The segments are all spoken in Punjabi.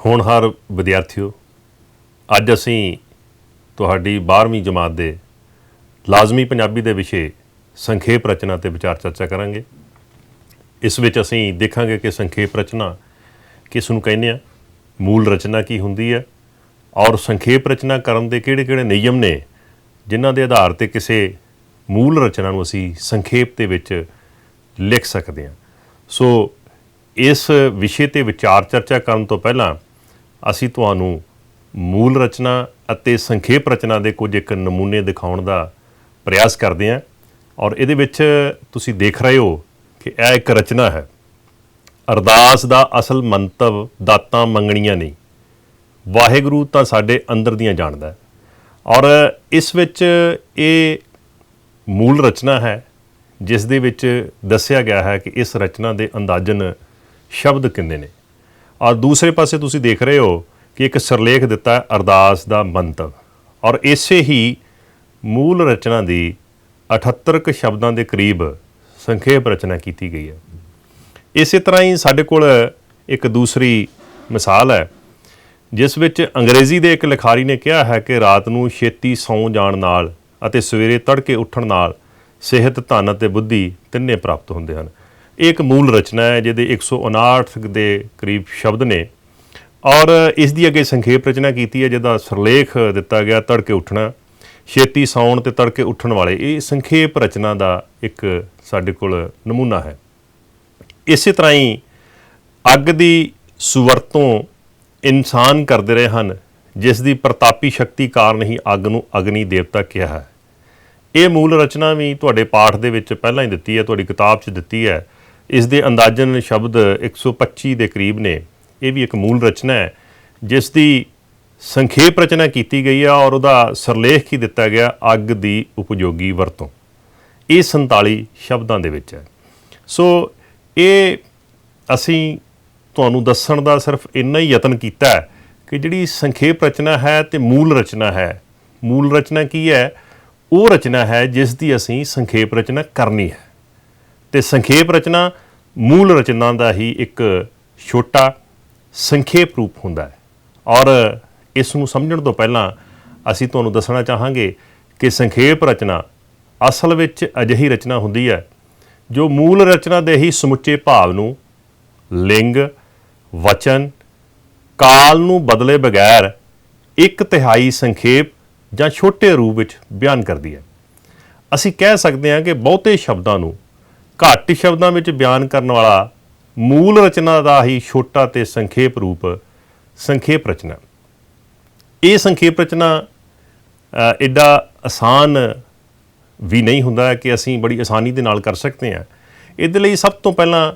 ਹੋਣਹਾਰ ਵਿਦਿਆਰਥੀਓ, ਅੱਜ ਅਸੀਂ ਤੁਹਾਡੀ 12ਵੀਂ ਜਮਾਤ ਦੇ ਲਾਜ਼ਮੀ ਪੰਜਾਬੀ ਦੇ ਵਿਸ਼ੇ ਸੰਖੇਪ ਰਚਨਾ 'ਤੇ ਵਿਚਾਰ ਚਰਚਾ ਕਰਾਂਗੇ। ਇਸ ਵਿੱਚ ਅਸੀਂ ਦੇਖਾਂਗੇ ਕਿ ਸੰਖੇਪ ਰਚਨਾ ਕਿਸ ਨੂੰ ਕਹਿੰਦੇ ਆ, ਮੂਲ ਰਚਨਾ ਕੀ ਹੁੰਦੀ ਹੈ ਔਰ ਸੰਖੇਪ ਰਚਨਾ ਕਰਨ ਦੇ ਕਿਹੜੇ-ਕਿਹੜੇ ਨਿਯਮ ਨੇ ਜਿਨ੍ਹਾਂ ਦੇ ਆਧਾਰ 'ਤੇ ਕਿਸੇ ਮੂਲ ਰਚਨਾ ਨੂੰ ਅਸੀਂ ਸੰਖੇਪ ਦੇ ਵਿੱਚ ਲਿਖ ਸਕਦੇ ਹਾਂ। ਸੋ ਇਸ ਵਿਸ਼ੇ 'ਤੇ ਵਿਚਾਰ ਚਰਚਾ ਕਰਨ ਤੋਂ ਪਹਿਲਾਂ ਅਸੀਂ ਤੁਹਾਨੂੰ ਮੂਲ ਰਚਨਾ ਅਤੇ ਸੰਖੇਪ ਰਚਨਾ ਦੇ ਕੁਝ ਇੱਕ ਨਮੂਨੇ ਦਿਖਾਉਣ ਦਾ ਪ੍ਰਯਾਸ ਕਰਦੇ ਹਾਂ। ਔਰ ਇਹਦੇ ਵਿੱਚ ਤੁਸੀਂ ਦੇਖ ਰਹੇ ਹੋ ਕਿ ਇਹ ਇੱਕ ਰਚਨਾ ਹੈ। ਅਰਦਾਸ ਦਾ ਅਸਲ ਮੰਤਵ ਦਾਤਾਂ ਮੰਗਣੀਆਂ ਨਹੀਂ, ਵਾਹਿਗੁਰੂ ਤਾਂ ਸਾਡੇ ਅੰਦਰ ਦੀਆਂ ਜਾਣਦਾ ਹੈ। ਔਰ ਇਸ ਵਿੱਚ ਇਹ ਮੂਲ ਰਚਨਾ ਹੈ ਜਿਸ ਦੇ ਵਿੱਚ ਦੱਸਿਆ ਗਿਆ ਹੈ ਕਿ ਇਸ ਰਚਨਾ ਦੇ ਅੰਦਾਜ਼ਨ ਸ਼ਬਦ ਕਿੰਨੇ ਨੇ। ਔਰ ਦੂਸਰੇ ਪਾਸੇ ਤੁਸੀਂ ਦੇਖ ਰਹੇ ਹੋ ਕਿ ਇੱਕ ਸਿਰਲੇਖ ਦਿੱਤਾ ਹੈ ਅਰਦਾਸ ਦਾ ਮੰਤਵ, ਔਰ ਇਸੇ ਹੀ ਮੂਲ ਰਚਨਾ ਦੀ 78 ਕੁ ਸ਼ਬਦਾਂ ਦੇ ਕਰੀਬ ਸੰਖੇਪ ਰਚਨਾ ਕੀਤੀ ਗਈ ਹੈ। ਇਸੇ ਤਰ੍ਹਾਂ ਹੀ ਸਾਡੇ ਕੋਲ ਇੱਕ ਦੂਸਰੀ ਮਿਸਾਲ ਹੈ ਜਿਸ ਵਿੱਚ ਅੰਗਰੇਜ਼ੀ ਦੇ ਇੱਕ ਲਿਖਾਰੀ ਨੇ ਕਿਹਾ ਹੈ ਕਿ ਰਾਤ ਨੂੰ ਛੇਤੀ ਸੌਂ ਜਾਣ ਨਾਲ ਅਤੇ ਸਵੇਰੇ ਤੜਕੇ ਉੱਠਣ ਨਾਲ ਸਿਹਤ, ਧਨ ਅਤੇ ਬੁੱਧੀ ਤਿੰਨੇ ਪ੍ਰਾਪਤ ਹੁੰਦੇ ਹਨ। ਇਹ ਇੱਕ ਮੂਲ ਰਚਨਾ ਹੈ ਜਿਹਦੇ 159 ਦੇ ਕਰੀਬ ਸ਼ਬਦ ਨੇ ਔਰ ਇਸ ਦੀ ਅੱਗੇ ਸੰਖੇਪ ਰਚਨਾ ਕੀਤੀ ਹੈ ਜਿਹਦਾ ਸਿਰਲੇਖ ਦਿੱਤਾ ਗਿਆ ਤੜਕੇ ਉੱਠਣਾ, ਛੇਤੀ ਸੌਣ ਅਤੇ ਤੜਕੇ ਉੱਠਣ ਵਾਲੇ। ਇਹ ਸੰਖੇਪ ਰਚਨਾ ਦਾ ਇੱਕ ਸਾਡੇ ਕੋਲ ਨਮੂਨਾ ਹੈ। ਇਸੇ ਤਰ੍ਹਾਂ ਹੀ ਅੱਗ ਦੀ ਸੁਵਰਤੋਂ ਇਨਸਾਨ ਕਰਦੇ ਰਹੇ ਹਨ ਜਿਸ ਦੀ ਪ੍ਰਤਾਪੀ ਸ਼ਕਤੀ ਕਾਰਨ ਹੀ ਅੱਗ ਨੂੰ ਅਗਨੀ ਦੇਵਤਾ ਕਿਹਾ ਹੈ। ਇਹ ਮੂਲ ਰਚਨਾ ਵੀ ਤੁਹਾਡੇ ਪਾਠ ਦੇ ਵਿੱਚ ਪਹਿਲਾਂ ਹੀ ਦਿੱਤੀ ਹੈ, ਤੁਹਾਡੀ ਕਿਤਾਬ 'ਚ ਦਿੱਤੀ ਹੈ। ਇਸ ਦੇ ਅੰਦਾਜ਼ਨ ਸ਼ਬਦ 125 ਦੇ ਕਰੀਬ ਨੇ। ਇਹ ਵੀ ਇੱਕ ਮੂਲ ਰਚਨਾ ਹੈ ਜਿਸ ਦੀ ਸੰਖੇਪ ਰਚਨਾ ਕੀਤੀ ਗਈ ਹੈ ਔਰ ਉਹਦਾ ਸਿਰਲੇਖ ਹੀ ਦਿੱਤਾ ਗਿਆ ਅੱਗ ਦੀ ਉਪਯੋਗੀ ਵਰਤੋਂ। ਇਹ 47 ਸ਼ਬਦਾਂ ਦੇ ਵਿੱਚ ਹੈ। ਸੋ ਇਹ ਅਸੀਂ ਤੁਹਾਨੂੰ ਦੱਸਣ ਦਾ ਸਿਰਫ ਇੰਨਾ ਹੀ ਯਤਨ ਕੀਤਾ ਹੈ ਕਿ ਜਿਹੜੀ ਸੰਖੇਪ ਰਚਨਾ ਹੈ ਅਤੇ ਮੂਲ ਰਚਨਾ ਹੈ। ਮੂਲ ਰਚਨਾ ਕੀ ਹੈ? ਉਹ ਰਚਨਾ ਹੈ ਜਿਸ ਦੀ ਅਸੀਂ ਸੰਖੇਪ ਰਚਨਾ ਕਰਨੀ ਹੈ, ਅਤੇ ਸੰਖੇਪ ਰਚਨਾ ਮੂਲ ਰਚਨਾ ਦਾ ਹੀ ਇੱਕ ਛੋਟਾ ਸੰਖੇਪ ਰੂਪ ਹੁੰਦਾ ਹੈ। ਔਰ ਇਸ ਨੂੰ ਸਮਝਣ ਤੋਂ ਪਹਿਲਾਂ ਅਸੀਂ ਤੁਹਾਨੂੰ ਦੱਸਣਾ ਚਾਹਾਂਗੇ ਕਿ ਸੰਖੇਪ ਰਚਨਾ ਅਸਲ ਵਿੱਚ ਅਜਿਹੀ ਰਚਨਾ ਹੁੰਦੀ ਹੈ ਜੋ ਮੂਲ ਰਚਨਾ ਦੇ ਹੀ ਸਮੁੱਚੇ ਭਾਵ ਨੂੰ ਲਿੰਗ, ਵਚਨ, ਕਾਲ ਨੂੰ ਬਦਲੇ ਬਗੈਰ 1/3 ਸੰਖੇਪ ਜਾਂ ਛੋਟੇ ਰੂਪ ਵਿੱਚ ਬਿਆਨ ਕਰਦੀ ਹੈ। ਅਸੀਂ ਕਹਿ ਸਕਦੇ ਹਾਂ ਕਿ ਬਹੁਤੇ ਸ਼ਬਦਾਂ ਨੂੰ ਘੱਟ ਸ਼ਬਦਾਂ ਵਿੱਚ ਬਿਆਨ ਕਰਨ ਵਾਲਾ ਮੂਲ ਰਚਨਾ ਦਾ ਹੀ ਛੋਟਾ ਅਤੇ ਸੰਖੇਪ ਰੂਪ ਸੰਖੇਪ ਰਚਨਾ। ਇਹ ਸੰਖੇਪ ਰਚਨਾ ਐਡਾ ਆਸਾਨ ਵੀ ਨਹੀਂ ਹੁੰਦਾ ਕਿ ਅਸੀਂ ਬੜੀ ਆਸਾਨੀ ਦੇ ਨਾਲ ਕਰ ਸਕਦੇ ਹਾਂ। ਇਹਦੇ ਲਈ ਸਭ ਤੋਂ ਪਹਿਲਾਂ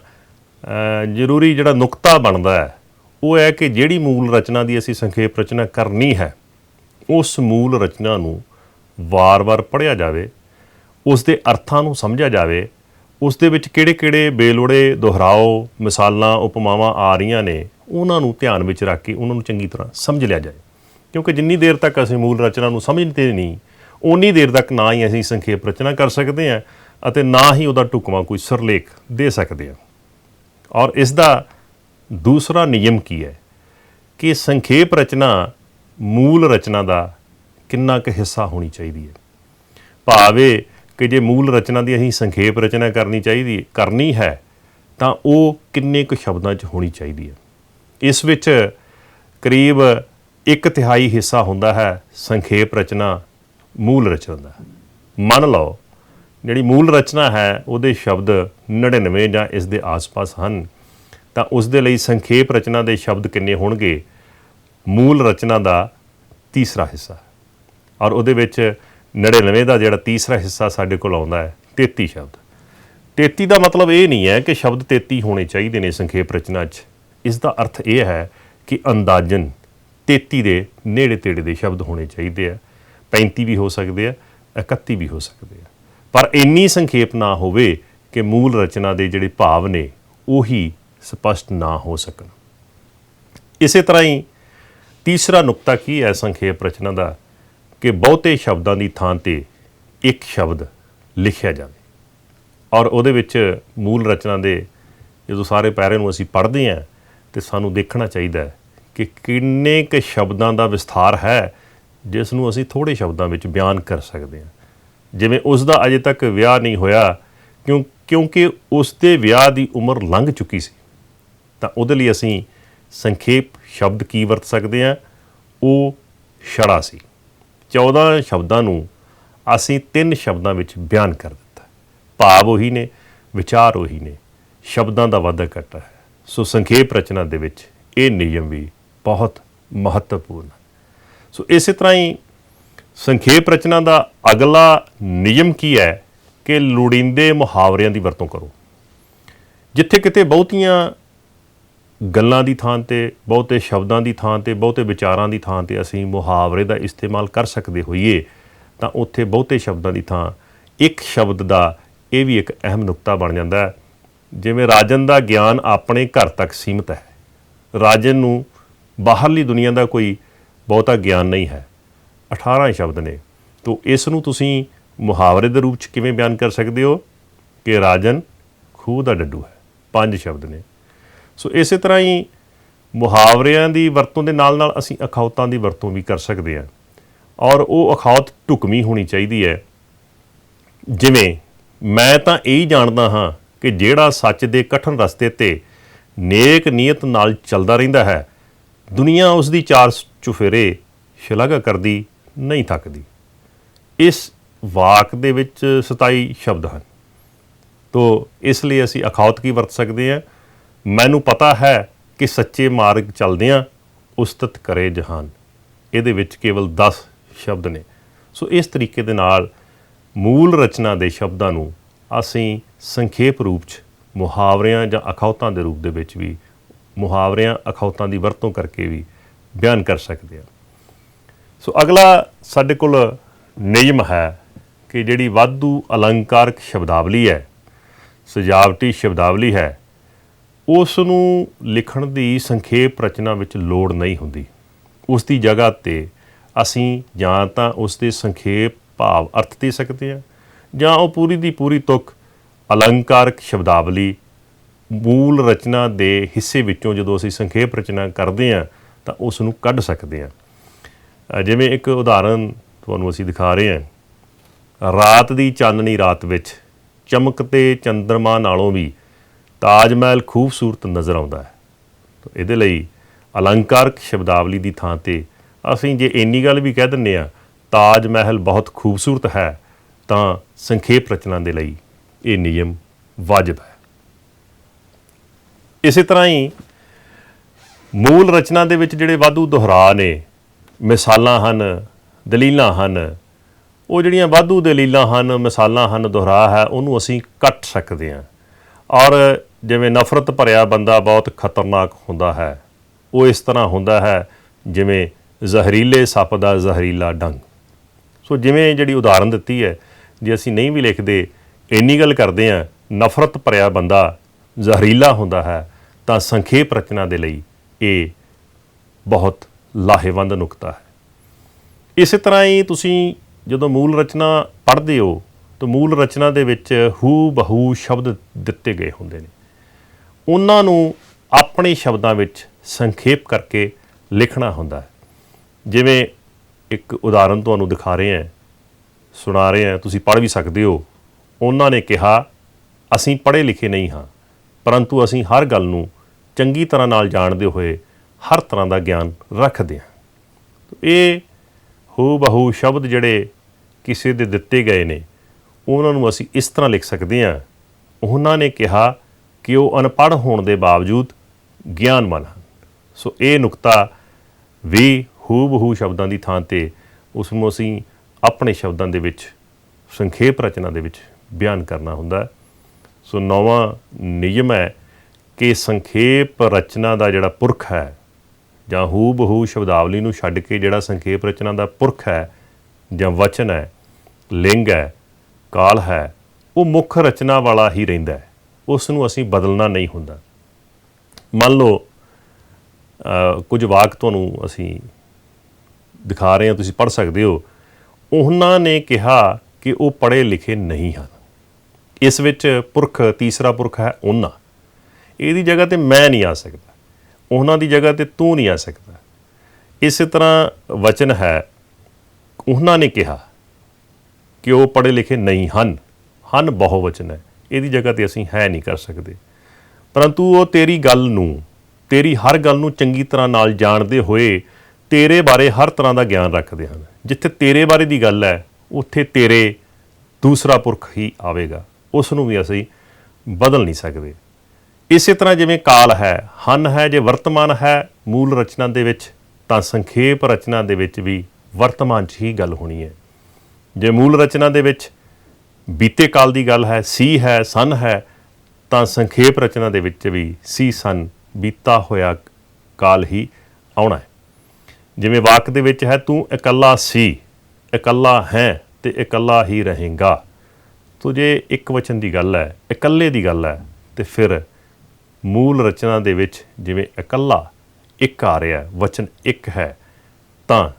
ਜ਼ਰੂਰੀ ਜਿਹੜਾ ਨੁਕਤਾ ਬਣਦਾ ਹੈ ਉਹ ਹੈ ਕਿ ਜਿਹੜੀ ਮੂਲ ਰਚਨਾ ਦੀ ਅਸੀਂ ਸੰਖੇਪ ਰਚਨਾ ਕਰਨੀ ਹੈ ਉਸ ਮੂਲ ਰਚਨਾ ਨੂੰ ਵਾਰ-ਵਾਰ ਪੜ੍ਹਿਆ ਜਾਵੇ, ਉਸ ਦੇ ਅਰਥਾਂ ਨੂੰ ਸਮਝਿਆ ਜਾਵੇ, ਉਸ ਦੇ ਵਿੱਚ ਕਿਹੜੇ-ਕਿਹੜੇ ਬੇਲੋੜੇ ਦੁਹਰਾਓ, ਮਿਸਾਲਾਂ, ਉਪਮਾਵਾਂ ਆ ਰਹੀਆਂ ਨੇ ਉਹਨਾਂ ਨੂੰ ਧਿਆਨ ਵਿੱਚ ਰੱਖ ਕੇ ਉਹਨਾਂ ਨੂੰ ਚੰਗੀ ਤਰ੍ਹਾਂ ਸਮਝ ਲਿਆ ਜਾਏ। ਕਿਉਂਕਿ ਜਿੰਨੀ ਦੇਰ ਤੱਕ ਅਸੀਂ ਮੂਲ ਰਚਨਾ ਨੂੰ ਸਮਝਦੇ ਨਹੀਂ ਓਨੀ ਦੇਰ ਤੱਕ ਨਾ ਹੀ ਅਸੀਂ ਸੰਖੇਪ ਰਚਨਾ ਕਰ ਸਕਦੇ ਹਾਂ ਅਤੇ ਨਾ ਹੀ ਉਹਦਾ ਢੁਕਵਾਂ ਕੋਈ ਸਿਰਲੇਖ ਦੇ ਸਕਦੇ ਹਾਂ। ਔਰ ਇਸ ਦਾ ਦੂਸਰਾ ਨਿਯਮ ਕੀ ਹੈ ਕਿ ਸੰਖੇਪ ਰਚਨਾ ਮੂਲ ਰਚਨਾ ਦਾ ਕਿੰਨਾ ਕੁ ਹਿੱਸਾ ਹੋਣੀ ਚਾਹੀਦੀ ਹੈ। ਭਾਵੇਂ ਕਿ ਜੇ ਮੂਲ ਰਚਨਾ ਦੀ ਅਸੀਂ ਸੰਖੇਪ ਰਚਨਾ ਕਰਨੀ ਹੈ ਤਾਂ ਉਹ ਕਿੰਨੇ ਕੁ ਸ਼ਬਦਾਂ 'ਚ ਹੋਣੀ ਚਾਹੀਦੀ ਹੈ। ਇਸ ਵਿੱਚ ਕਰੀਬ 1/3 ਹਿੱਸਾ ਹੁੰਦਾ ਹੈ ਸੰਖੇਪ ਰਚਨਾ ਮੂਲ ਰਚਨਾ ਦਾ। ਮੰਨ ਲਓ ਜਿਹੜੀ ਮੂਲ ਰਚਨਾ ਹੈ ਉਹਦੇ ਸ਼ਬਦ 99 ਜਾਂ ਇਸ ਦੇ ਆਸ-ਪਾਸ ਹਨ ਤਾਂ ਉਸ ਦੇ ਲਈ ਸੰਖੇਪ ਰਚਨਾ ਦੇ ਸ਼ਬਦ ਕਿੰਨੇ ਹੋਣਗੇ? ਮੂਲ ਰਚਨਾ ਦਾ ਤੀਸਰਾ ਹਿੱਸਾ। ਔਰ ਉਹਦੇ ਵਿੱਚ 99 ਦਾ ਜਿਹੜਾ ਤੀਸਰਾ ਹਿੱਸਾ ਸਾਡੇ ਕੋਲ ਆਉਂਦਾ ਹੈ 33 ਸ਼ਬਦ। 33 ਦਾ ਮਤਲਬ ਇਹ ਨਹੀਂ ਹੈ ਕਿ ਸ਼ਬਦ 33 ਹੋਣੇ ਚਾਹੀਦੇ ਨੇ ਸੰਖੇਪ ਰਚਨਾ 'ਚ। ਇਸ ਦਾ ਅਰਥ ਇਹ ਹੈ ਕਿ ਅੰਦਾਜ਼ਨ 33 ਦੇ ਨੇੜੇ ਤੇੜੇ ਦੇ ਸ਼ਬਦ ਹੋਣੇ ਚਾਹੀਦੇ ਆ। 35 ਵੀ ਹੋ ਸਕਦੇ ਆ, 31 ਵੀ ਹੋ ਸਕਦੇ ਆ, ਪਰ ਇੰਨੀ ਸੰਖੇਪ ਨਾ ਹੋਵੇ ਕਿ ਮੂਲ ਰਚਨਾ ਦੇ ਜਿਹੜੇ ਭਾਵ ਨੇ ਉਹੀ ਸਪਸ਼ਟ ਨਾ ਹੋ ਸਕਣ। ਇਸੇ ਤਰ੍ਹਾਂ ਹੀ ਤੀਸਰਾ ਨੁਕਤਾ ਕੀ ਹੈ ਸੰਖੇਪ ਰਚਨਾ ਦਾ ਕਿ ਬਹੁਤੇ ਸ਼ਬਦਾਂ ਦੀ ਥਾਂ 'ਤੇ ਇੱਕ ਸ਼ਬਦ ਲਿਖਿਆ ਜਾਵੇ। ਔਰ ਉਹਦੇ ਵਿੱਚ ਮੂਲ ਰਚਨਾ ਦੇ ਜਦੋਂ ਸਾਰੇ ਪੈਰੇ ਨੂੰ ਅਸੀਂ ਪੜ੍ਹਦੇ ਹਾਂ ਤਾਂ ਸਾਨੂੰ ਦੇਖਣਾ ਚਾਹੀਦਾ ਹੈ ਕਿ ਕਿੰਨੇ ਕੁ ਸ਼ਬਦਾਂ ਦਾ ਵਿਸਥਾਰ ਹੈ ਜਿਸ ਨੂੰ ਅਸੀਂ ਥੋੜ੍ਹੇ ਸ਼ਬਦਾਂ ਵਿੱਚ ਬਿਆਨ ਕਰ ਸਕਦੇ ਹਾਂ। ਜਿਵੇਂ ਉਸ ਦਾ ਅਜੇ ਤੱਕ ਵਿਆਹ ਨਹੀਂ ਹੋਇਆ ਕਿਉਂਕਿ ਉਸ ਦੇ ਵਿਆਹ ਦੀ ਉਮਰ ਲੰਘ ਚੁੱਕੀ ਸੀ, ਤਾਂ ਉਹਦੇ ਲਈ ਅਸੀਂ ਸੰਖੇਪ ਸ਼ਬਦ ਕੀ ਵਰਤ ਸਕਦੇ ਹਾਂ? ਉਹ ਛੜਾ ਸੀ। 14 ਸ਼ਬਦਾਂ ਨੂੰ ਅਸੀਂ 3 ਸ਼ਬਦਾਂ ਵਿੱਚ ਬਿਆਨ ਕਰ ਦਿੱਤਾ। ਭਾਵ ਉਹੀ ਨੇ, ਵਿਚਾਰ ਉਹੀ ਨੇ, ਸ਼ਬਦਾਂ ਦਾ ਵਾਧਾ ਘਾਟਾ ਹੈ। ਸੋ ਸੰਖੇਪ ਰਚਨਾ ਦੇ ਵਿੱਚ ਇਹ ਨਿਯਮ ਵੀ ਬਹੁਤ ਮਹੱਤਵਪੂਰਨ ਹੈ। ਸੋ ਇਸੇ ਤਰ੍ਹਾਂ ਹੀ ਸੰਖੇਪ ਰਚਨਾ ਦਾ ਅਗਲਾ ਨਿਯਮ ਕੀ ਹੈ ਕਿ ਲੋੜੀਂਦੇ ਮੁਹਾਵਰਿਆਂ ਦੀ ਵਰਤੋਂ ਕਰੋ। ਜਿੱਥੇ ਕਿਤੇ ਬਹੁਤੀਆਂ ਗੱਲਾਂ ਦੀ ਥਾਂ 'ਤੇ, ਬਹੁਤੇ ਸ਼ਬਦਾਂ ਦੀ ਥਾਂ 'ਤੇ, ਬਹੁਤੇ ਵਿਚਾਰਾਂ ਦੀ ਥਾਂ 'ਤੇ ਅਸੀਂ ਮੁਹਾਵਰੇ ਦਾ ਇਸਤੇਮਾਲ ਕਰ ਸਕਦੇ ਹੋਈਏ, ਤਾਂ ਉੱਥੇ ਬਹੁਤੇ ਸ਼ਬਦਾਂ ਦੀ ਥਾਂ ਇੱਕ ਸ਼ਬਦ ਦਾ ਇਹ ਵੀ ਇੱਕ ਅਹਿਮ ਨੁਕਤਾ ਬਣ ਜਾਂਦਾ ਹੈ। ਜਿਵੇਂ ਰਾਜਨ ਦਾ ਗਿਆਨ ਆਪਣੇ ਘਰ ਤੱਕ ਸੀਮਿਤ ਹੈ। ਰਾਜਨ ਨੂੰ ਬਾਹਰਲੀ ਦੁਨੀਆ ਦਾ ਕੋਈ ਬਹੁਤਾ ਗਿਆਨ ਨਹੀਂ ਹੈ। 18 ਸ਼ਬਦ ਨੇ, ਤਾਂ ਇਸ ਨੂੰ ਤੁਸੀਂ ਮੁਹਾਵਰੇ ਦੇ ਰੂਪ 'ਚ ਕਿਵੇਂ ਬਿਆਨ ਕਰ ਸਕਦੇ ਹੋ ਕਿ ਰਾਜਨ ਖੂਹ ਦਾ ਡੱਡੂ ਹੈ। 5 ਸ਼ਬਦ ਨੇ। ਸੋ ਇਸੇ ਤਰ੍ਹਾਂ ਹੀ ਮੁਹਾਵਰਿਆਂ ਦੀ ਵਰਤੋਂ ਦੇ ਨਾਲ ਨਾਲ ਅਸੀਂ ਅਖਾਉਤਾਂ ਦੀ ਵਰਤੋਂ ਵੀ ਕਰ ਸਕਦੇ ਹਾਂ, ਔਰ ਉਹ ਅਖਾਉਤ ਢੁਕਵੀਂ ਹੋਣੀ ਚਾਹੀਦੀ ਹੈ। ਜਿਵੇਂ ਮੈਂ ਤਾਂ ਇਹੀ ਜਾਣਦਾ ਹਾਂ ਕਿ ਜਿਹੜਾ ਸੱਚ ਦੇ ਕਠਨ ਰਸਤੇ 'ਤੇ ਨੇਕ ਨੀਅਤ ਨਾਲ ਚੱਲਦਾ ਰਹਿੰਦਾ ਹੈ, ਦੁਨੀਆ ਉਸ ਦੀ ਚਾਰ ਚੁਫੇਰੇ ਸ਼ਲਾਘਾ ਕਰਦੀ ਨਹੀਂ ਥੱਕਦੀ। ਇਸ ਵਾਕ ਦੇ ਵਿੱਚ 27 ਸ਼ਬਦ ਹਨ। ਤੋ ਇਸ ਲਈ ਅਸੀਂ ਅਖਾਉਤ ਕੀ ਵਰਤ ਸਕਦੇ ਹਾਂ? ਮੈਨੂੰ ਪਤਾ ਹੈ ਕਿ ਸੱਚੇ ਮਾਰਗ ਚੱਲਦਿਆਂ ਉਸਤਤ ਕਰੇ ਜਹਾਨ। ਇਹਦੇ ਵਿੱਚ ਕੇਵਲ 10 ਸ਼ਬਦ ਨੇ। ਸੋ ਇਸ ਤਰੀਕੇ ਦੇ ਨਾਲ ਮੂਲ ਰਚਨਾ ਦੇ ਸ਼ਬਦਾਂ ਨੂੰ ਅਸੀਂ ਸੰਖੇਪ ਰੂਪ 'ਚ ਮੁਹਾਵਰਿਆਂ ਜਾਂ ਅਖਾਉਤਾਂ ਦੇ ਰੂਪ ਦੇ ਵਿੱਚ ਵੀ ਮੁਹਾਵਰਿਆਂ ਅਖਾਉਤਾਂ ਦੀ ਵਰਤੋਂ ਕਰਕੇ ਵੀ ਬਿਆਨ ਕਰ ਸਕਦੇ ਹਾਂ। ਸੋ ਅਗਲਾ ਸਾਡੇ ਕੋਲ ਨਿਯਮ ਹੈ ਕਿ ਜਿਹੜੀ ਵਾਧੂ ਅਲੰਕਾਰਕ ਸ਼ਬਦਾਵਲੀ ਹੈ, ਸਜਾਵਟੀ ਸ਼ਬਦਾਵਲੀ ਹੈ, ਉਸ ਨੂੰ ਲਿਖਣ ਦੀ ਸੰਖੇਪ ਰਚਨਾ ਵਿੱਚ ਲੋੜ ਨਹੀਂ ਹੁੰਦੀ। ਉਸ ਦੀ ਜਗ੍ਹਾ 'ਤੇ ਅਸੀਂ ਜਾਂ ਤਾਂ ਉਸ ਦੇ ਸੰਖੇਪ ਭਾਵ ਅਰਥ ਦੇ ਸਕਦੇ ਹਾਂ, ਜਾਂ ਉਹ ਪੂਰੀ ਦੀ ਪੂਰੀ ਤੁਕ ਅਲੰਕਾਰਕ ਸ਼ਬਦਾਵਲੀ ਮੂਲ ਰਚਨਾ ਦੇ ਹਿੱਸੇ ਵਿੱਚੋਂ ਜਦੋਂ ਅਸੀਂ ਸੰਖੇਪ ਰਚਨਾ ਕਰਦੇ ਹਾਂ ਤਾਂ ਉਸ ਨੂੰ ਕੱਢ ਸਕਦੇ ਹਾਂ। ਜਿਵੇਂ ਇੱਕ ਉਦਾਹਰਨ ਤੁਹਾਨੂੰ ਅਸੀਂ ਦਿਖਾ ਰਹੇ ਹਾਂ। ਰਾਤ ਦੀ ਚਾਨਣੀ ਰਾਤ ਵਿੱਚ ਚਮਕਦੇ ਚੰਦਰਮਾ ਨਾਲੋਂ ਵੀ ਤਾਜ ਮਹਿਲ ਖੂਬਸੂਰਤ ਨਜ਼ਰ ਆਉਂਦਾ ਹੈ। ਇਹਦੇ ਲਈ ਅਲੰਕਾਰਕ ਸ਼ਬਦਾਵਲੀ ਦੀ ਥਾਂ 'ਤੇ ਅਸੀਂ ਜੇ ਇੰਨੀ ਗੱਲ ਵੀ ਕਹਿ ਦਿੰਦੇ ਹਾਂ ਤਾਜ ਮਹਿਲ ਬਹੁਤ ਖੂਬਸੂਰਤ ਹੈ, ਤਾਂ ਸੰਖੇਪ ਰਚਨਾ ਦੇ ਲਈ ਇਹ ਨਿਯਮ ਵਾਜਬ ਹੈ। ਇਸੇ ਤਰ੍ਹਾਂ ਹੀ ਮੂਲ ਰਚਨਾ ਦੇ ਵਿੱਚ ਜਿਹੜੇ ਵਾਧੂ ਦੁਹਰਾ ਨੇ, ਮਿਸਾਲਾਂ ਹਨ, ਦਲੀਲਾਂ ਹਨ, ਉਹ ਜਿਹੜੀਆਂ ਵਾਧੂ ਦਲੀਲਾਂ ਹਨ, ਮਿਸਾਲਾਂ ਹਨ, ਦੁਹਰਾ ਹੈ, ਉਹਨੂੰ ਅਸੀਂ ਕੱਟ ਸਕਦੇ ਹਾਂ। ਔਰ ਜਿਵੇਂ ਨਫ਼ਰਤ ਭਰਿਆ ਬੰਦਾ ਬਹੁਤ ਖਤਰਨਾਕ ਹੁੰਦਾ ਹੈ, ਉਹ ਇਸ ਤਰ੍ਹਾਂ ਹੁੰਦਾ ਹੈ ਜਿਵੇਂ ਜ਼ਹਿਰੀਲੇ ਸੱਪ ਦਾ ਜ਼ਹਿਰੀਲਾ ਡੰਗ। ਸੋ ਜਿਵੇਂ ਜਿਹੜੀ ਉਦਾਹਰਨ ਦਿੱਤੀ ਹੈ, ਜੇ ਅਸੀਂ ਨਹੀਂ ਵੀ ਲਿਖਦੇ, ਇੰਨੀ ਗੱਲ ਕਰਦੇ ਹਾਂ ਨਫ਼ਰਤ ਭਰਿਆ ਬੰਦਾ ਜ਼ਹਿਰੀਲਾ ਹੁੰਦਾ ਹੈ, ਤਾਂ ਸੰਖੇਪ ਰਚਨਾ ਦੇ ਲਈ ਇਹ ਬਹੁਤ ਲਾਹੇਵੰਦ ਨੁਕਤਾ ਹੈ। ਇਸੇ ਤਰ੍ਹਾਂ ਹੀ ਤੁਸੀਂ ਜਦੋਂ ਮੂਲ ਰਚਨਾ ਪੜ੍ਹਦੇ ਹੋ ਤਾਂ ਮੂਲ ਰਚਨਾ ਦੇ ਵਿੱਚ ਹੂ ਬਹੂ ਸ਼ਬਦ ਦਿੱਤੇ ਗਏ ਹੁੰਦੇ ਨੇ, ਉਹਨਾਂ ਨੂੰ ਆਪਣੇ ਸ਼ਬਦਾਂ ਵਿੱਚ ਸੰਖੇਪ ਕਰਕੇ ਲਿਖਣਾ ਹੁੰਦਾ ਹੈ। ਜਿਵੇਂ ਇੱਕ ਉਦਾਹਰਨ ਤੁਹਾਨੂੰ ਦਿਖਾ ਰਹੇ ਹਾਂ, ਸੁਣਾ ਰਹੇ ਹਾਂ, ਤੁਸੀਂ ਪੜ੍ਹ ਵੀ ਸਕਦੇ ਹੋ। ਉਹਨਾਂ ਨੇ ਕਿਹਾ, ਅਸੀਂ ਪੜ੍ਹੇ ਲਿਖੇ ਨਹੀਂ ਹਾਂ, ਪਰੰਤੂ ਅਸੀਂ ਹਰ ਗੱਲ ਨੂੰ ਚੰਗੀ ਤਰ੍ਹਾਂ ਨਾਲ ਜਾਣਦੇ ਹੋਏ ਹਰ ਤਰ੍ਹਾਂ ਦਾ ਗਿਆਨ ਰੱਖਦੇ ਹਾਂ। ਇਹ ਹੂ ਬਹੂ ਸ਼ਬਦ ਜਿਹੜੇ ਕਿਸੇ ਦੇ ਦਿੱਤੇ ਗਏ ਨੇ, ਉਹਨਾਂ ਨੂੰ ਅਸੀਂ ਇਸ ਤਰ੍ਹਾਂ ਲਿਖ ਸਕਦੇ ਹਾਂ। ਉਹਨਾਂ ਨੇ ਕਿਹਾ ਕਿ ਉਹ ਅਨਪੜ੍ਹ ਹੋਣ ਦੇ ਬਾਵਜੂਦ ਗਿਆਨਵਾਨ ਹਨ। ਸੋ ਇਹ ਨੁਕਤਾ ਵੀ ਹੂ ਬਹੂ ਸ਼ਬਦਾਂ ਦੀ ਥਾਂ 'ਤੇ ਉਸ ਨੂੰ ਅਸੀਂ ਆਪਣੇ ਸ਼ਬਦਾਂ ਦੇ ਵਿੱਚ ਸੰਖੇਪ ਰਚਨਾ ਦੇ ਵਿੱਚ ਬਿਆਨ ਕਰਨਾ ਹੁੰਦਾ। ਸੋ 9ਵਾਂ ਨਿਯਮ ਹੈ ਕਿ ਸੰਖੇਪ ਰਚਨਾ ਦਾ ਜਿਹੜਾ ਪੁਰਖ ਹੈ, ਜਾਂ ਹੂ ਬਹੂ ਸ਼ਬਦਾਵਲੀ ਨੂੰ ਛੱਡ ਕੇ ਜਿਹੜਾ ਸੰਖੇਪ ਰਚਨਾ ਦਾ ਪੁਰਖ ਹੈ, ਜਾਂ ਵਚਨ ਹੈ, ਲਿੰਗ ਹੈ, ਕਾਲ ਹੈ, ਉਹ ਮੁੱਖ ਰਚਨਾ ਵਾਲਾ ਹੀ ਰਹਿੰਦਾ ਹੈ। ਉਸ ਨੂੰ ਅਸੀਂ ਬਦਲਣਾ ਨਹੀਂ ਹੁੰਦਾ। ਮੰਨ ਲਓ ਕੁਝ ਵਾਕ ਤੁਹਾਨੂੰ ਅਸੀਂ ਦਿਖਾ ਰਹੇ ਹਾਂ, ਤੁਸੀਂ ਪੜ੍ਹ ਸਕਦੇ ਹੋ। ਉਹਨਾਂ ਨੇ ਕਿਹਾ ਕਿ ਉਹ ਪੜ੍ਹੇ ਲਿਖੇ ਨਹੀਂ ਹਨ। ਇਸ ਵਿੱਚ ਪੁਰਖ, ਤੀਸਰਾ ਪੁਰਖ ਹੈ ਉਹਨਾਂ। ਇਹਦੀ ਜਗ੍ਹਾ 'ਤੇ ਮੈਂ ਨਹੀਂ ਆ ਸਕਦਾ। ਉਹਨਾਂ ਦੀ ਜਗ੍ਹਾ 'ਤੇ ਤੂੰ ਨਹੀਂ ਆ ਸਕਦਾ। ਇਸੇ ਤਰ੍ਹਾਂ ਵਚਨ ਹੈ, ਉਹਨਾਂ ਨੇ ਕਿਹਾ ਕਿ ਉਹ ਪੜ੍ਹੇ ਲਿਖੇ ਨਹੀਂ ਹਨ। ਹਨ ਬਹੁ ਵਚਨ ਹੈ, ਇਹਦੀ ਜਗ੍ਹਾ 'ਤੇ ਅਸੀਂ ਹੈ ਨਹੀਂ ਕਰ ਸਕਦੇ। ਪਰੰਤੂ ਉਹ ਤੇਰੀ ਗੱਲ ਨੂੰ, ਤੇਰੀ ਹਰ ਗੱਲ ਨੂੰ ਚੰਗੀ ਤਰ੍ਹਾਂ ਨਾਲ ਜਾਣਦੇ ਹੋਏ ਤੇਰੇ ਬਾਰੇ ਹਰ ਤਰ੍ਹਾਂ ਦਾ ਗਿਆਨ ਰੱਖਦੇ ਹਨ। ਜਿੱਥੇ ਤੇਰੇ ਬਾਰੇ ਦੀ ਗੱਲ ਹੈ ਉੱਥੇ ਤੇਰੇ ਦੂਸਰਾ ਪੁਰਖ ਹੀ ਆਵੇਗਾ, ਉਸ ਨੂੰ ਵੀ ਅਸੀਂ ਬਦਲ ਨਹੀਂ ਸਕਦੇ। ਇਸੇ ਤਰ੍ਹਾਂ ਜਿਵੇਂ ਕਾਲ ਹੈ, ਹਨ ਹੈ, ਜੇ ਵਰਤਮਾਨ ਹੈ ਮੂਲ ਰਚਨਾ ਦੇ ਵਿੱਚ, ਤਾਂ ਸੰਖੇਪ ਰਚਨਾ ਦੇ ਵਿੱਚ ਵੀ ਵਰਤਮਾਨ 'ਚ ਹੀ ਗੱਲ ਹੋਣੀ ਹੈ। ਜੇ ਮੂਲ ਰਚਨਾ ਦੇ ਵਿੱਚ ਬੀਤੇ ਕਾਲ ਦੀ ਗੱਲ ਹੈ, ਸੀ ਹੈ, ਸਨ ਹੈ, ਤਾਂ ਸੰਖੇਪ ਰਚਨਾ ਦੇ ਵਿੱਚ ਵੀ ਸੀ, ਸਨ, ਬੀਤਾ ਹੋਇਆ ਕਾਲ ਹੀ ਆਉਣਾ ਹੈ। ਜਿਵੇਂ ਵਾਕ ਦੇ ਵਿੱਚ ਹੈ, ਤੂੰ ਇਕੱਲਾ ਸੀ, ਇਕੱਲਾ ਹੈ ਅਤੇ ਇਕੱਲਾ ਹੀ ਰਹੇਗਾ। ਤੋ ਜੇ ਇੱਕ ਵਚਨ ਦੀ ਗੱਲ ਹੈ, ਇਕੱਲੇ ਦੀ ਗੱਲ ਹੈ, ਅਤੇ ਫਿਰ ਮੂਲ ਰਚਨਾ ਦੇ ਵਿੱਚ ਜਿਵੇਂ ਇਕੱਲਾ ਇੱਕ ਆ ਰਿਹਾ, ਵਚਨ ਇੱਕ ਹੈ, ਤਾਂ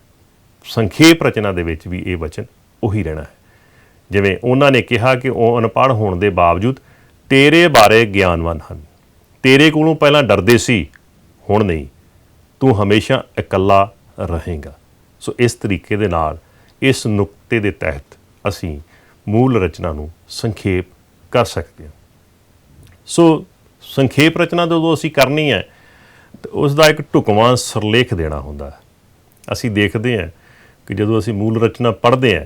ਸੰਖੇਪ ਰਚਨਾ ਦੇ ਵਿੱਚ ਵੀ ਇਹ ਵਚਨ ਉਹੀ ਰਹਿਣਾ ਹੈ। ਜਿਵੇਂ ਉਹਨਾਂ ਨੇ ਕਿਹਾ ਕਿ ਉਹ ਅਨਪੜ੍ਹ ਹੋਣ ਦੇ ਬਾਵਜੂਦ ਤੇਰੇ ਬਾਰੇ ਗਿਆਨਵਾਨ ਹਨ। ਤੇਰੇ ਕੋਲੋਂ ਪਹਿਲਾਂ ਡਰਦੇ ਸੀ, ਹੁਣ ਨਹੀਂ, ਤੂੰ ਹਮੇਸ਼ਾ ਇਕੱਲਾ ਰਹੇਗਾ। ਸੋ ਇਸ ਤਰੀਕੇ ਦੇ ਨਾਲ ਇਸ ਨੁਕਤੇ ਦੇ ਤਹਿਤ ਅਸੀਂ ਮੂਲ ਰਚਨਾ ਨੂੰ ਸੰਖੇਪ ਕਰ ਸਕਦੇ ਹਾਂ। ਸੋ ਸੰਖੇਪ ਰਚਨਾ ਜਦੋਂ ਅਸੀਂ ਕਰਨੀ ਹੈ ਤਾਂ ਉਸ ਦਾ ਇੱਕ ਢੁਕਵਾਂ ਸਿਰਲੇਖ ਦੇਣਾ ਹੁੰਦਾ ਹੈ। ਅਸੀਂ ਦੇਖਦੇ ਹਾਂ ਕਿ ਜਦੋਂ ਅਸੀਂ ਮੂਲ ਰਚਨਾ ਪੜ੍ਹਦੇ ਹਾਂ,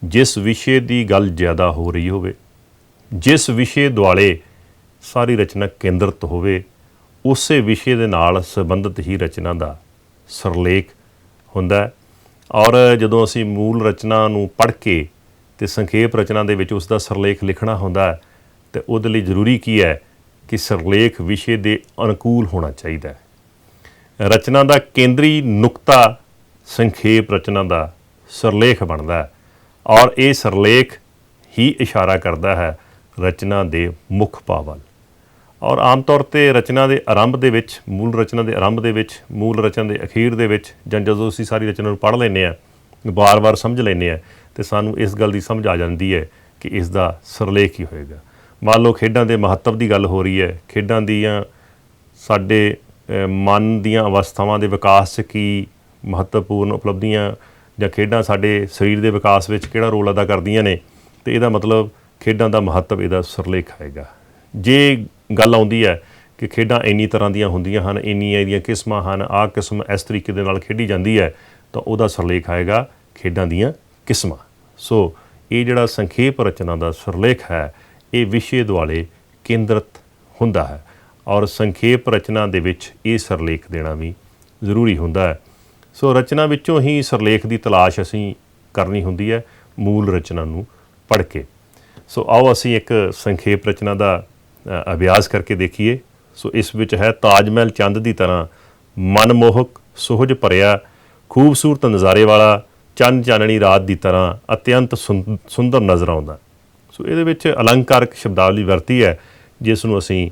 ਜਿਸ ਵਿਸ਼ੇ ਦੀ ਗੱਲ ਜ਼ਿਆਦਾ ਹੋ ਰਹੀ ਹੋਵੇ, ਜਿਸ ਵਿਸ਼ੇ ਦੁਆਲੇ ਸਾਰੀ ਰਚਨਾ ਕੇਂਦਰਿਤ ਹੋਵੇ, ਉਸੇ ਵਿਸ਼ੇ ਦੇ ਨਾਲ ਸੰਬੰਧਿਤ ਹੀ ਰਚਨਾ ਦਾ ਸਿਰਲੇਖ ਹੁੰਦਾ। ਔਰ ਜਦੋਂ ਅਸੀਂ ਮੂਲ ਰਚਨਾ ਨੂੰ ਪੜ੍ਹ ਕੇ ਅਤੇ ਸੰਖੇਪ ਰਚਨਾ ਦੇ ਵਿੱਚ ਉਸ ਦਾ ਸਿਰਲੇਖ ਲਿਖਣਾ ਹੁੰਦਾ ਹੈ, ਅਤੇ ਉਹਦੇ ਲਈ ਜ਼ਰੂਰੀ ਕੀ ਹੈ ਕਿ ਸਿਰਲੇਖ ਵਿਸ਼ੇ ਦੇ ਅਨੁਕੂਲ ਹੋਣਾ ਚਾਹੀਦਾ ਹੈ। ਰਚਨਾ ਦਾ ਕੇਂਦਰੀ ਨੁਕਤਾ ਸੰਖੇਪ ਰਚਨਾ ਦਾ ਸਿਰਲੇਖ ਬਣਦਾ ਹੈ, ਔਰ ਇਹ ਸਿਰਲੇਖ ਹੀ ਇਸ਼ਾਰਾ ਕਰਦਾ ਹੈ ਰਚਨਾ ਦੇ ਮੁੱਖ ਭਾਵ ਵੱਲ। ਔਰ ਆਮ ਤੌਰ 'ਤੇ ਰਚਨਾ ਦੇ ਆਰੰਭ ਦੇ ਵਿੱਚ, ਮੂਲ ਰਚਨਾ ਦੇ ਆਰੰਭ ਦੇ ਵਿੱਚ, ਮੂਲ ਰਚਨਾ ਦੇ ਅਖੀਰ ਦੇ ਵਿੱਚ, ਜਾਂ ਜਦੋਂ ਅਸੀਂ ਸਾਰੀ ਰਚਨਾ ਨੂੰ ਪੜ੍ਹ ਲੈਂਦੇ ਹਾਂ, ਵਾਰ-ਵਾਰ ਸਮਝ ਲੈਂਦੇ ਹਾਂ, ਅਤੇ ਸਾਨੂੰ ਇਸ ਗੱਲ ਦੀ ਸਮਝ ਆ ਜਾਂਦੀ ਹੈ ਕਿ ਇਸ ਦਾ ਸਿਰਲੇਖ ਹੀ ਹੋਏਗਾ। ਮੰਨ ਲਓ ਖੇਡਾਂ ਦੇ ਮਹੱਤਵ ਦੀ ਗੱਲ ਹੋ ਰਹੀ ਹੈ, ਖੇਡਾਂ ਦੀਆਂ ਸਾਡੇ ਮਨ ਦੀਆਂ ਅਵਸਥਾਵਾਂ ਦੇ ਵਿਕਾਸ 'ਚ ਕੀ ਮਹੱਤਵਪੂਰਨ ਉਪਲਬਧੀਆਂ, ਜਾਂ ਖੇਡਾਂ ਸਾਡੇ ਸਰੀਰ ਦੇ ਵਿਕਾਸ ਵਿੱਚ ਕਿਹੜਾ ਰੋਲ ਅਦਾ ਕਰਦੀਆਂ ਨੇ, ਅਤੇ ਇਹਦਾ ਮਤਲਬ ਖੇਡਾਂ ਦਾ ਮਹੱਤਵ ਇਹਦਾ ਸਿਰਲੇਖ ਆਏਗਾ। ਜੇ ਗੱਲ ਆਉਂਦੀ ਹੈ ਕਿ ਖੇਡਾਂ ਇੰਨੀ ਤਰ੍ਹਾਂ ਦੀਆਂ ਹੁੰਦੀਆਂ ਹਨ, ਇੰਨੀਆਂ ਇਹਦੀਆਂ ਕਿਸਮਾਂ ਹਨ, ਆਹ ਕਿਸਮ ਇਸ ਤਰੀਕੇ ਦੇ ਨਾਲ ਖੇਡੀ ਜਾਂਦੀ ਹੈ, ਤਾਂ ਉਹਦਾ ਸਿਰਲੇਖ ਆਏਗਾ ਖੇਡਾਂ ਦੀਆਂ ਕਿਸਮਾਂ। ਸੋ ਇਹ ਜਿਹੜਾ ਸੰਖੇਪ ਰਚਨਾ ਦਾ ਸਿਰਲੇਖ ਹੈ, ਇਹ ਵਿਸ਼ੇ ਦੁਆਲੇ ਕੇਂਦਰਿਤ ਹੁੰਦਾ ਹੈ, ਔਰ ਸੰਖੇਪ ਰਚਨਾ ਦੇ ਵਿੱਚ ਇਹ ਸਿਰਲੇਖ ਦੇਣਾ ਵੀ ਜ਼ਰੂਰੀ ਹੁੰਦਾ ਹੈ। ਸੋ ਰਚਨਾ ਵਿੱਚੋਂ ਹੀ ਸਿਰਲੇਖ ਦੀ ਤਲਾਸ਼ ਅਸੀਂ ਕਰਨੀ ਹੁੰਦੀ ਹੈ ਮੂਲ ਰਚਨਾ ਨੂੰ ਪੜ੍ਹ ਕੇ। ਸੋ ਆਓ ਅਸੀਂ ਇੱਕ ਸੰਖੇਪ ਰਚਨਾ ਦਾ ਅਭਿਆਸ ਕਰਕੇ ਦੇਖੀਏ। ਸੋ ਇਸ ਵਿੱਚ ਹੈ, ਤਾਜ ਮਹਿਲ ਚੰਦ ਦੀ ਤਰ੍ਹਾਂ ਮਨਮੋਹਕ, ਸੁਹਜ ਭਰਿਆ, ਖੂਬਸੂਰਤ ਨਜ਼ਾਰੇ ਵਾਲਾ, ਚੰਨ ਚਾਨਣੀ ਰਾਤ ਦੀ ਤਰ੍ਹਾਂ ਅਤਿਅੰਤ ਸੁੰਦਰ ਨਜ਼ਰ ਆਉਂਦਾ। ਸੋ ਇਹਦੇ ਵਿੱਚ ਅਲੰਕਾਰਕ ਸ਼ਬਦਾਵਲੀ ਵਰਤੀ ਹੈ, ਜਿਸ ਨੂੰ ਅਸੀਂ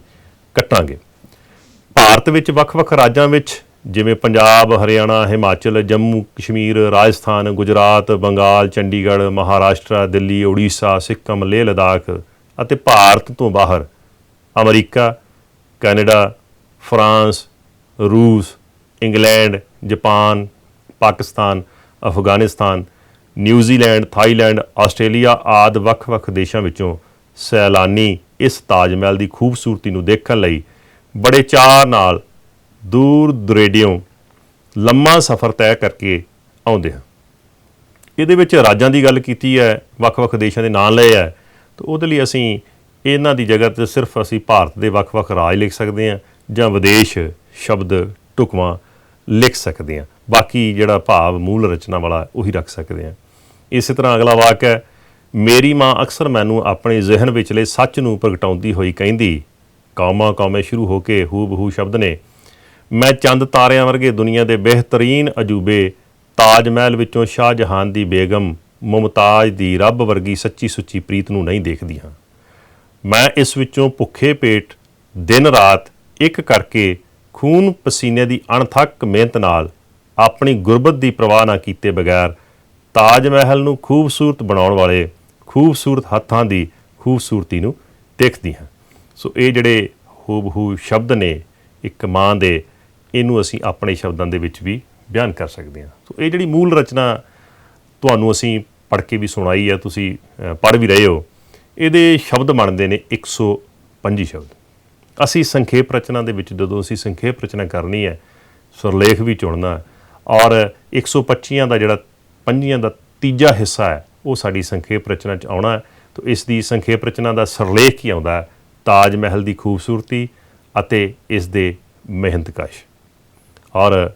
ਕੱਟਾਂਗੇ। ਭਾਰਤ ਵਿੱਚ ਵੱਖ-ਵੱਖ ਰਾਜਾਂ ਵਿੱਚ, ਜਿਵੇਂ ਪੰਜਾਬ, ਹਰਿਆਣਾ, ਹਿਮਾਚਲ, ਜੰਮੂ ਕਸ਼ਮੀਰ, ਰਾਜਸਥਾਨ, ਗੁਜਰਾਤ, ਬੰਗਾਲ, ਚੰਡੀਗੜ੍ਹ, ਮਹਾਰਾਸ਼ਟਰ, ਦਿੱਲੀ, ਉੜੀਸਾ, ਸਿੱਕਮ, ਲੇਹ ਲਦਾਖ, ਅਤੇ ਭਾਰਤ ਤੋਂ ਬਾਹਰ ਅਮਰੀਕਾ, ਕੈਨੇਡਾ, ਫਰਾਂਸ, ਰੂਸ, England, Japan, Pakistan, Afghanistan, New Zealand, Thailand, Australia ਆਦਿ ਵੱਖ-ਵੱਖ ਦੇਸ਼ਾਂ ਵਿੱਚੋਂ ਸੈਲਾਨੀ ਇਸ ਤਾਜ ਮਹਿਲ ਦੀ ਖੂਬਸੂਰਤੀ ਨੂੰ ਦੇਖਣ ਲਈ ਬੜੇ ਚਾਅ ਨਾਲ ਦੂਰ ਦੁਰੇਡਿਓਂ ਲੰਮਾ ਸਫ਼ਰ ਤੈਅ ਕਰਕੇ ਆਉਂਦੇ ਹਨ। ਇਹਦੇ ਵਿੱਚ ਰਾਜਾਂ ਦੀ ਗੱਲ ਕੀਤੀ ਹੈ, ਵੱਖ-ਵੱਖ ਦੇਸ਼ਾਂ ਦੇ ਨਾਂ ਲਏ ਹੈ, ਤਾਂ ਉਹਦੇ ਲਈ ਅਸੀਂ ਇਹਨਾਂ ਦੀ ਜਗ੍ਹਾ 'ਤੇ ਸਿਰਫ ਅਸੀਂ ਭਾਰਤ ਦੇ ਵੱਖ-ਵੱਖ ਰਾਜ ਲਿਖ ਸਕਦੇ ਹਾਂ, ਜਾਂ ਵਿਦੇਸ਼ ਸ਼ਬਦ ਢੁਕਵਾਂ ਲਿਖ ਸਕਦੇ ਹਾਂ। ਬਾਕੀ ਜਿਹੜਾ ਭਾਵ ਮੂਲ ਰਚਨਾ ਵਾਲਾ ਉਹੀ ਰੱਖ ਸਕਦੇ ਹਾਂ। ਇਸੇ ਤਰ੍ਹਾਂ ਅਗਲਾ ਵਾਕ ਹੈ, ਮੇਰੀ ਮਾਂ ਅਕਸਰ ਮੈਨੂੰ ਆਪਣੇ ਜ਼ਿਹਨ ਵਿਚਲੇ ਸੱਚ ਨੂੰ ਪ੍ਰਗਟਾਉਂਦੀ ਹੋਈ ਕਹਿੰਦੀ, ਕੌਮਾ ਕੌਮੇ ਸ਼ੁਰੂ ਹੋ ਕੇ ਹੂ ਬਹੂ ਸ਼ਬਦ ਨੇ, ਮੈਂ ਚੰਦ ਤਾਰਿਆਂ ਵਰਗੇ ਦੁਨੀਆ ਦੇ ਬਿਹਤਰੀਨ ਅਜੂਬੇ, ਤਾਜ ਮਹਿਲ ਵਿੱਚੋਂ ਸ਼ਾਹਜਹਾਨ ਦੀ ਬੇਗਮ ਮੁਮਤਾਜ਼ ਦੀ ਰੱਬ ਵਰਗੀ ਸੱਚੀ ਸੁੱਚੀ ਪ੍ਰੀਤ ਨੂੰ ਨਹੀਂ ਦੇਖਦੀ ਹਾਂ। ਮੈਂ ਇਸ ਵਿੱਚੋਂ ਭੁੱਖੇ ਪੇਟ ਦਿਨ ਰਾਤ ਇੱਕ ਕਰਕੇ ਖੂਨ ਪਸੀਨੇ ਦੀ ਅਣਥੱਕ ਮਿਹਨਤ ਨਾਲ ਆਪਣੀ ਗੁਰਬਤ ਦੀ ਪਰਵਾਹ ਨਾ ਕੀਤੇ ਬਗੈਰ ਤਾਜ ਮਹਿਲ ਨੂੰ ਖੂਬਸੂਰਤ ਬਣਾਉਣ ਵਾਲੇ ਖੂਬਸੂਰਤ ਹੱਥਾਂ ਦੀ ਖੂਬਸੂਰਤੀ ਨੂੰ ਦੇਖਦੀ ਹਾਂ। ਸੋ ਇਹ ਜਿਹੜੇ ਹੂ ਬਹੂ ਸ਼ਬਦ ਨੇ ਇੱਕ ਮਾਂ ਦੇ ਇਹਨੂੰ ਅਸੀਂ ਆਪਣੇ ਸ਼ਬਦਾਂ ਦੇ ਵਿੱਚ ਵੀ ਬਿਆਨ ਕਰ ਸਕਦੇ ਹਾਂ। ਸੋ ਇਹ ਜਿਹੜੀ ਮੂਲ ਰਚਨਾ ਤੁਹਾਨੂੰ ਅਸੀਂ ਪੜ੍ਹ ਕੇ ਵੀ ਸੁਣਾਈ ਹੈ, ਤੁਸੀਂ ਪੜ੍ਹ ਵੀ ਰਹੇ ਹੋ, ਇਹਦੇ ਸ਼ਬਦ ਬਣਦੇ ਨੇ 125 ਸ਼ਬਦ। ਅਸੀਂ ਸੰਖੇਪ ਰਚਨਾ ਦੇ ਵਿੱਚ ਜਦੋਂ ਅਸੀਂ ਸੰਖੇਪ ਰਚਨਾ ਕਰਨੀ ਹੈ, ਸੁਰਲੇਖ ਵੀ ਚੁਣਨਾ, ਔਰ 125 ਦਾ ਜਿਹੜਾ 25 ਦਾ ਤੀਜਾ ਹਿੱਸਾ ਹੈ ਉਹ ਸਾਡੀ ਸੰਖੇਪ ਰਚਨਾ 'ਚ ਆਉਣਾ। ਤਾਂ ਇਸ ਦੀ ਸੰਖੇਪ ਰਚਨਾ ਦਾ ਸਿਰਲੇਖ ਹੀ ਆਉਂਦਾ ਤਾਜ ਮਹਿਲ ਦੀ ਖੂਬਸੂਰਤੀ ਅਤੇ ਇਸ ਦੇ ਮਿਹਨਤਕਸ਼। ਔਰ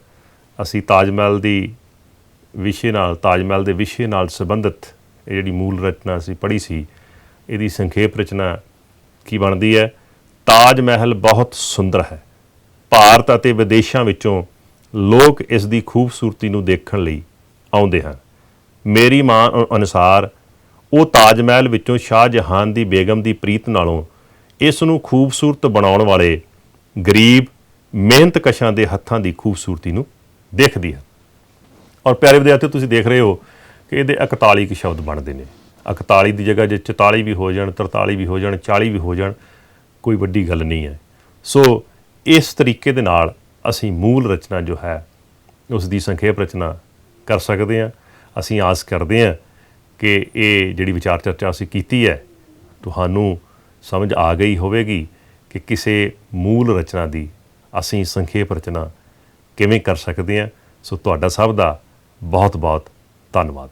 ਅਸੀਂ ਤਾਜ ਮਹਿਲ ਦੀ ਵਿਸ਼ੇ ਨਾਲ, ਤਾਜ ਮਹਿਲ ਦੇ ਵਿਸ਼ੇ ਨਾਲ ਸੰਬੰਧਿਤ ਇਹ ਜਿਹੜੀ ਮੂਲ ਰਚਨਾ ਅਸੀਂ ਪੜ੍ਹੀ ਸੀ, ਇਹਦੀ ਸੰਖੇਪ ਰਚਨਾ ਕੀ ਬਣਦੀ ਹੈ? ਤਾਜ ਮਹਿਲ ਬਹੁਤ ਸੁੰਦਰ ਹੈ, ਭਾਰਤ ਅਤੇ ਵਿਦੇਸ਼ਾਂ ਵਿੱਚੋਂ ਲੋਕ ਇਸ ਦੀ ਖੂਬਸੂਰਤੀ ਨੂੰ ਦੇਖਣ ਲਈ ਆਉਂਦੇ ਹਨ। ਮੇਰੀ ਮਾਂ ਅਨੁਸਾਰ ਉਹ ਤਾਜ ਮਹਿਲ ਵਿੱਚੋਂ ਸ਼ਾਹਜਹਾਨ ਦੀ ਬੇਗਮ ਦੀ ਪ੍ਰੀਤ ਨਾਲੋਂ ਇਸ ਨੂੰ ਖੂਬਸੂਰਤ ਬਣਾਉਣ ਵਾਲੇ ਗਰੀਬ ਮਿਹਨਤਕਸ਼ਾਂ ਦੇ ਹੱਥਾਂ ਦੀ ਖੂਬਸੂਰਤੀ ਨੂੰ ਦੇਖਦੀ ਹੈ। ਔਰ ਪਿਆਰੇ ਵਿਦਿਆਰਥੀਓ, ਤੁਸੀਂ ਦੇਖ ਰਹੇ ਹੋ ਕਿ ਇਹਦੇ 41 ਕੁ ਸ਼ਬਦ ਬਣਦੇ ਨੇ। 41 ਦੀ ਜਗ੍ਹਾ ਜੇ 44 ਵੀ ਹੋ ਜਾਣ, 43 ਵੀ ਹੋ ਜਾਣ, 40 ਵੀ ਹੋ ਜਾਣ, ਕੋਈ ਵੱਡੀ ਗੱਲ ਨਹੀਂ ਹੈ। ਸੋ ਇਸ ਤਰੀਕੇ ਦੇ ਨਾਲ ਅਸੀਂ ਮੂਲ ਰਚਨਾ ਜੋ ਹੈ ਉਸ ਦੀ ਸੰਖੇਪ ਰਚਨਾ ਕਰ ਸਕਦੇ ਹਾਂ। ਅਸੀਂ ਆਸ ਕਰਦੇ ਹਾਂ ਕਿ ਇਹ ਜਿਹੜੀ ਵਿਚਾਰ ਚਰਚਾ ਅਸੀਂ ਕੀਤੀ ਹੈ ਤੁਹਾਨੂੰ ਸਮਝ ਆ ਗਈ ਹੋਵੇਗੀ ਕਿ ਕਿਸੇ ਮੂਲ ਰਚਨਾ ਦੀ ਅਸੀਂ ਸੰਖੇਪ ਰਚਨਾ ਕਿਵੇਂ ਕਰ ਸਕਦੇ ਹਾਂ। ਸੋ ਤੁਹਾਡਾ ਸਭ ਦਾ ਬਹੁਤ ਬਹੁਤ ਧੰਨਵਾਦ।